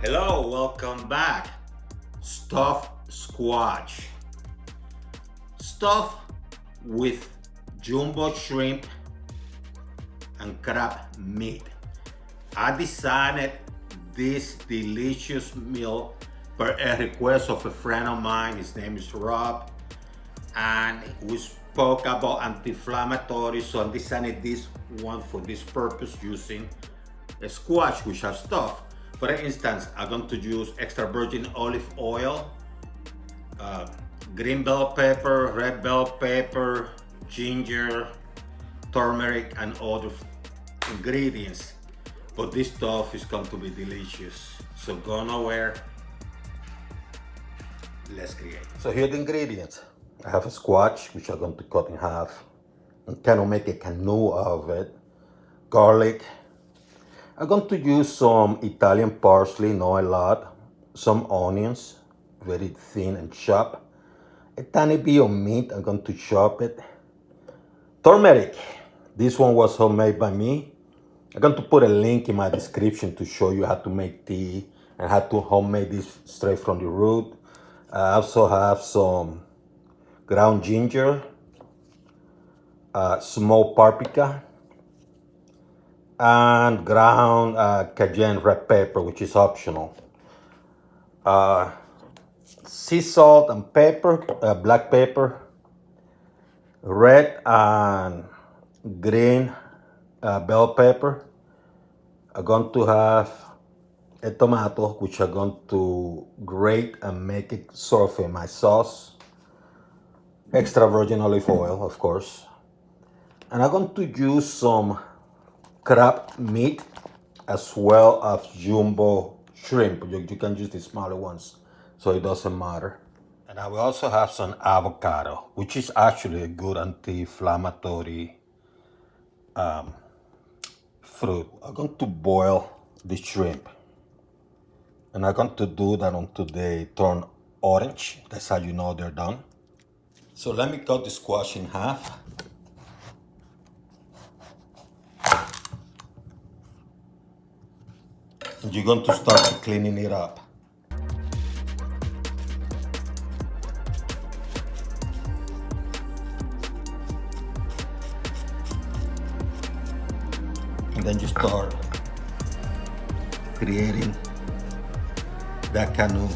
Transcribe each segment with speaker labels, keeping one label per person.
Speaker 1: Hello, welcome back. Stuffed squash. Stuffed with jumbo shrimp and crab meat. I designed this delicious meal per a request of a friend of mine. His name is Rob, and we spoke about anti-inflammatory, so I designed this one for this purpose using a squash which are stuffed. For instance, I'm going to use extra virgin olive oil, green bell pepper, red bell pepper, ginger, turmeric, and other ingredients. But this stuff is going to be delicious. So go nowhere. Let's create. So here are the ingredients. I have a squash, which I'm going to cut in half and kind of make a canoe out of it. Garlic. I'm going to use some Italian parsley, not a lot. Some onions, very thin and chopped. A tiny bit of meat, I'm going to chop it. Turmeric. This one was homemade by me. I'm going to put a link in my description to show you how to make tea and how to homemade this straight from the root. I also have some ground ginger, smoked paprika, and ground cayenne red pepper, which is optional. Sea salt and pepper, black pepper, red and green bell pepper. I'm going to have a tomato, which I'm going to grate and make it sort of my sauce. Extra virgin olive oil, of course. And I'm going to use some crab meat as well as jumbo shrimp. You can use the smaller ones, so it doesn't matter. And I will also have some avocado, which is actually a good anti-inflammatory fruit. I'm going to boil the shrimp, and I'm going to do that until they turn orange. That's how you know they're done. So let me cut the squash in half. And you're going to start cleaning it up. And then you start creating that canoe.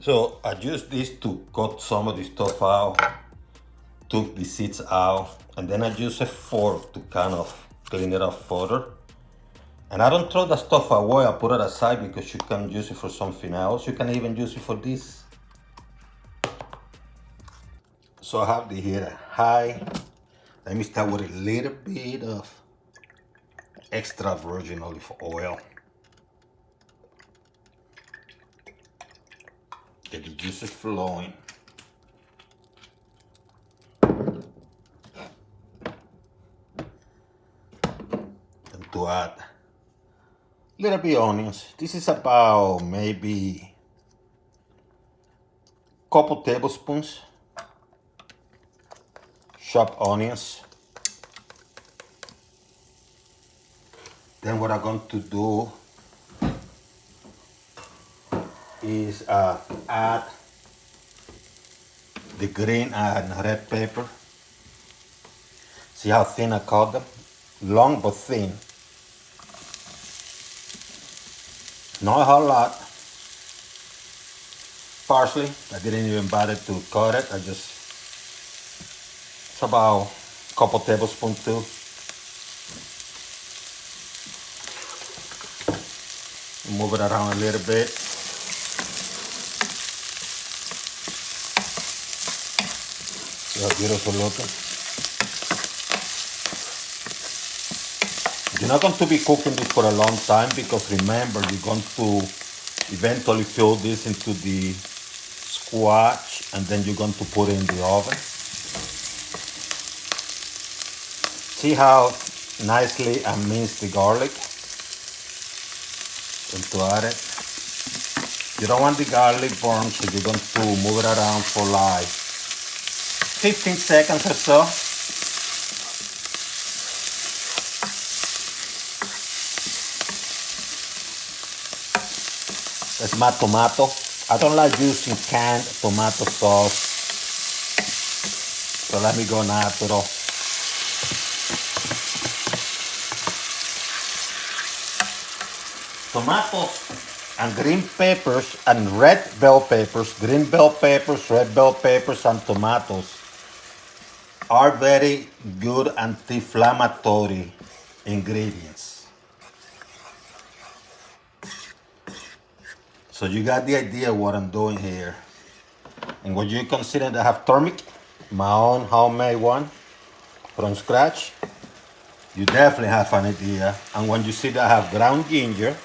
Speaker 1: So I used this to cut some of the stuff out, took the seeds out, and then I use a fork to kind of clean it up further. And I don't throw that stuff away, I put it aside because you can use it for something else. You can even use it for this. So I have the heat high. Let me start with a little bit of extra virgin olive oil. Get the juices flowing. And to add a little bit of onions. This is about maybe a couple tablespoons. Chopped onions. Then what I'm going to do is add the green and red pepper. See how thin I cut them? Long but thin. Not a whole lot. Parsley, I didn't even bother to cut it. It's about a couple tablespoons too. Move it around a little bit. See how beautiful looking. You're not going to be cooking this for a long time because remember, you're going to eventually fill this into the squash and then you're going to put it in the oven. See how nicely I minced the garlic? And to add it. You don't want the garlic burned, so you're going to move it around for like 15 seconds or so. That's my tomato. I don't like using canned tomato sauce, so let me go natural. Tomatoes and green peppers and red bell peppers, green bell peppers, red bell peppers, and tomatoes are very good anti-inflammatory ingredients. So you got the idea what I'm doing here. And what you consider to have turmeric, my own homemade one from scratch, you definitely have an idea. And when you see that I have ground ginger,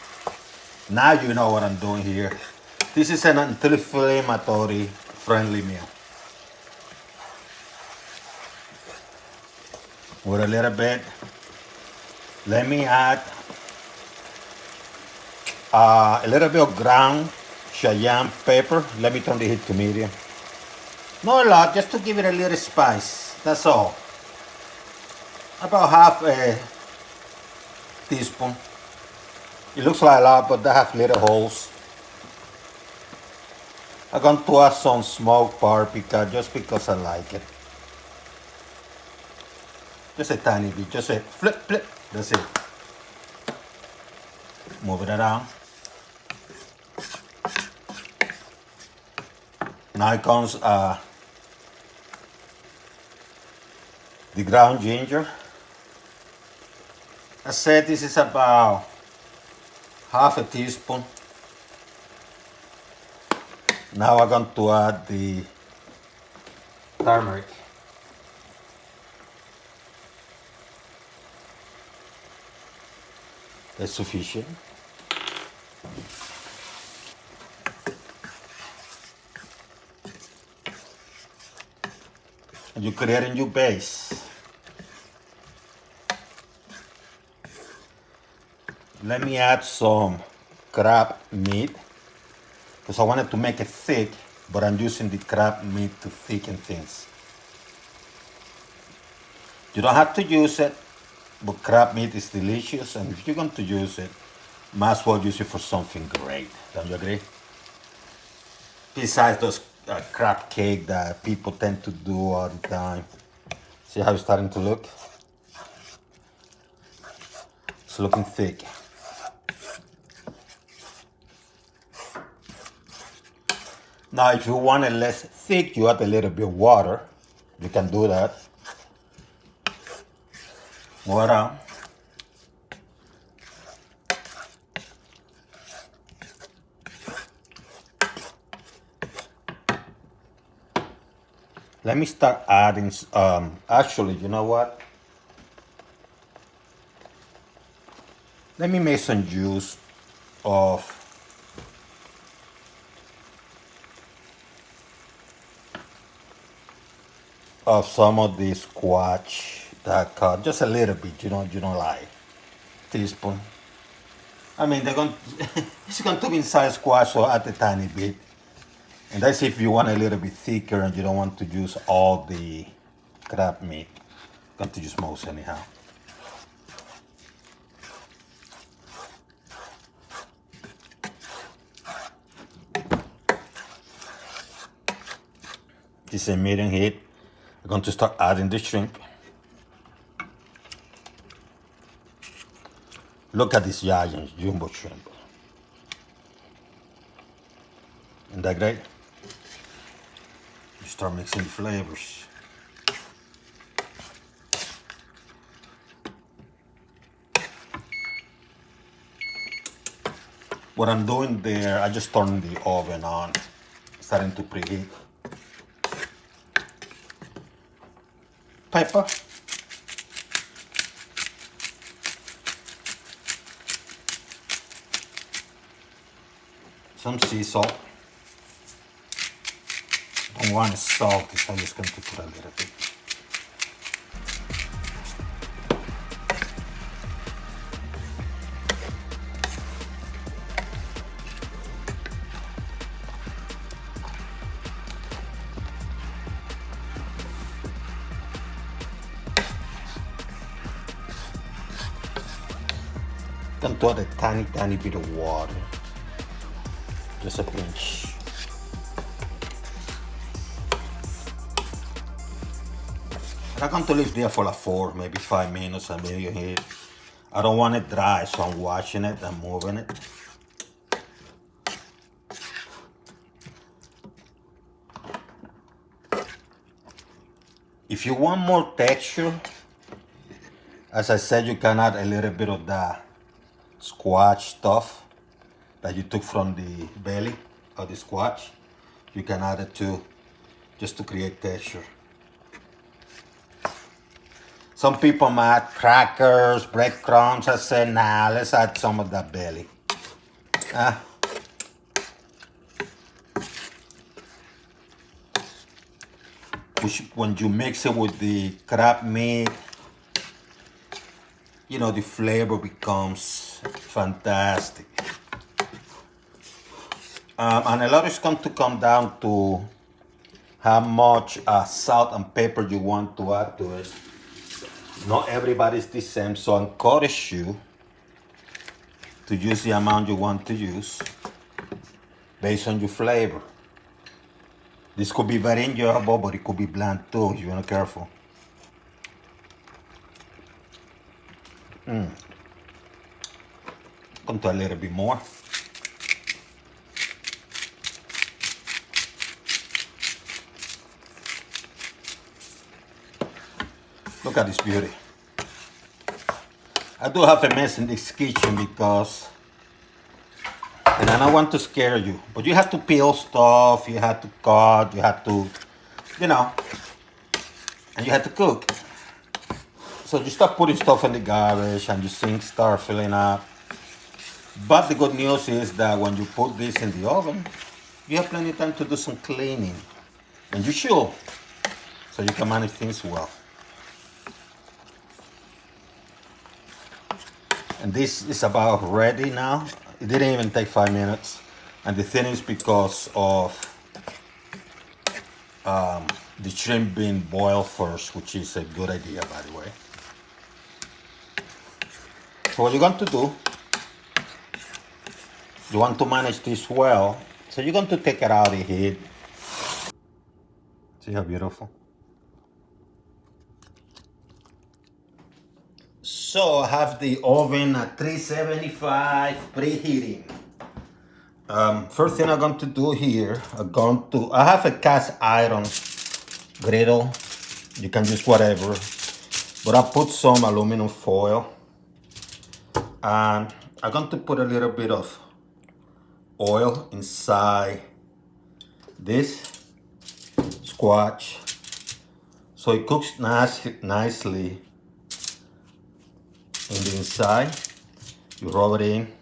Speaker 1: now you know what I'm doing here. This is an anti-inflammatory friendly meal. With a little bit, let me add a little bit of ground cayenne pepper. Let me turn the heat to medium. Not a lot, just to give it a little spice. That's all. About half a teaspoon. It looks like a lot, but they have little holes. I'm going to add some smoked paprika just because I like it. Just a tiny bit, just a flip, flip. That's it. Move it around. Now comes the ground ginger. I said this is about half a teaspoon. Now I'm going to add the turmeric. That's sufficient. And you create a new base. Let me add some crab meat because I wanted to make it thick, but I'm using the crab meat to thicken things. You don't have to use it, but crab meat is delicious, and if you're going to use it, might as well use it for something great. Don't you agree? Besides those crab cake that people tend to do all the time. See how it's starting to look? It's looking thick. Now, if you want it less thick, you add a little bit of water. You can do that. Water. Let me start adding, actually, you know what? Let me make some juice of some of this squash that cut, just a little bit, you don't like, teaspoon. I mean, it's going to be inside squash, so add a tiny bit. And that's if you want a little bit thicker and you don't want to use all the crab meat. Going to use most anyhow. This is a medium heat. I'm going to start adding the shrimp. Look at this giant jumbo shrimp. Isn't that great? You start mixing the flavors. What I'm doing there, I just turned the oven on, starting to preheat. Pepper. Some sea salt. Don't want it salty, so I'm just going to put a little bit. Going to add a tiny bit of water. Just a pinch. And I'm going to leave there for like 4, maybe 5 minutes and then you heat. I don't want it dry, so I'm washing it and moving it. If you want more texture, as I said, you can add a little bit of the squash stuff that you took from the belly of the squash. You can add it too, just to create texture. Some people might add crackers, breadcrumbs. I said, nah, let's add some of that belly. When you mix it with the crab meat, you know, the flavor becomes fantastic. And a lot is going to come down to how much salt and pepper you want to add to it. Not everybody's the same, so I encourage you to use the amount you want to use based on your flavor. This could be very enjoyable, but it could be bland too if you're not careful. Going to a little bit more. Look at this beauty. I do have a mess in this kitchen because, and I don't want to scare you, but you have to peel stuff, you have to cut, you have to, you know, and you have to cook. So you start putting stuff in the garbage and your sink start filling up. But the good news is that when you put this in the oven, you have plenty of time to do some cleaning. And you should, so you can manage things well. And this is about ready now. It didn't even take 5 minutes. And the thing is because of the shrimp being boiled first, which is a good idea, by the way. So what you're going to do, you want to manage this well. So you're going to take it out of the heat. See how beautiful? So I have the oven at 375 preheating. First thing I'm going to do here, I have a cast iron griddle. You can use whatever, but I put some aluminum foil, and I'm going to put a little bit of oil inside this squash, so it cooks nicely in the inside. You rub it in.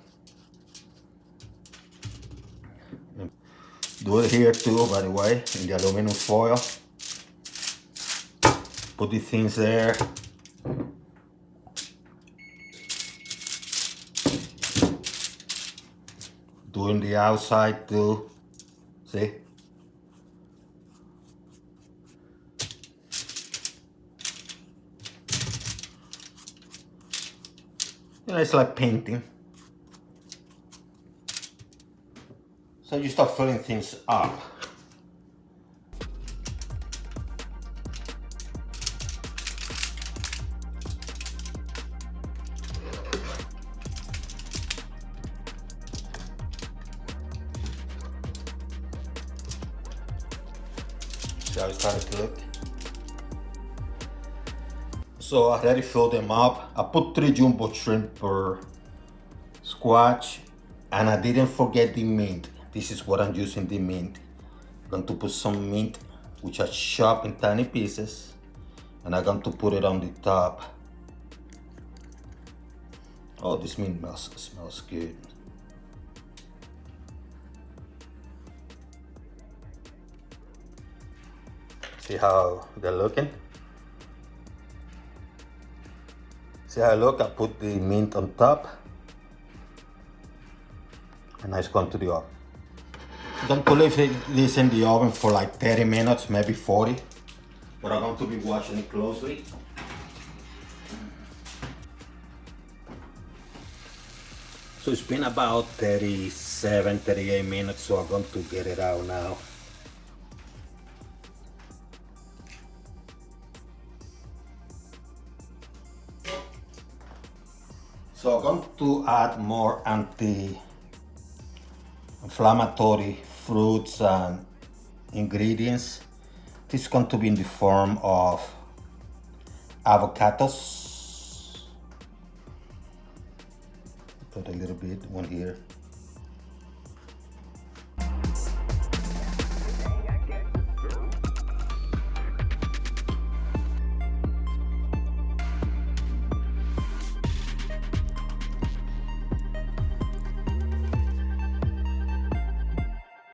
Speaker 1: Do it here too, by the way, in the aluminum foil. Put the things there. Doing the outside too. See? You know, it's like painting. So you start filling things up. See how it started to look? So I already filled them up. I put 3 jumbo shrimp per squash, and I didn't forget the mint. This is what I'm using, the mint. I'm going to put some mint, which I chop in tiny pieces, and I'm going to put it on the top. Oh, this mint smells good. See how they're looking? See how I look? I put the mint on top, and it's going to the oven. I'm going to leave this in the oven for like 30 minutes, maybe 40, but I'm going to be watching it closely. So it's been about 37 37, 38 minutes, so I'm going to get it out now. So I'm going to add more anti-inflammatory fruits and ingredients. This is going to be in the form of avocados. Put a little bit, one here.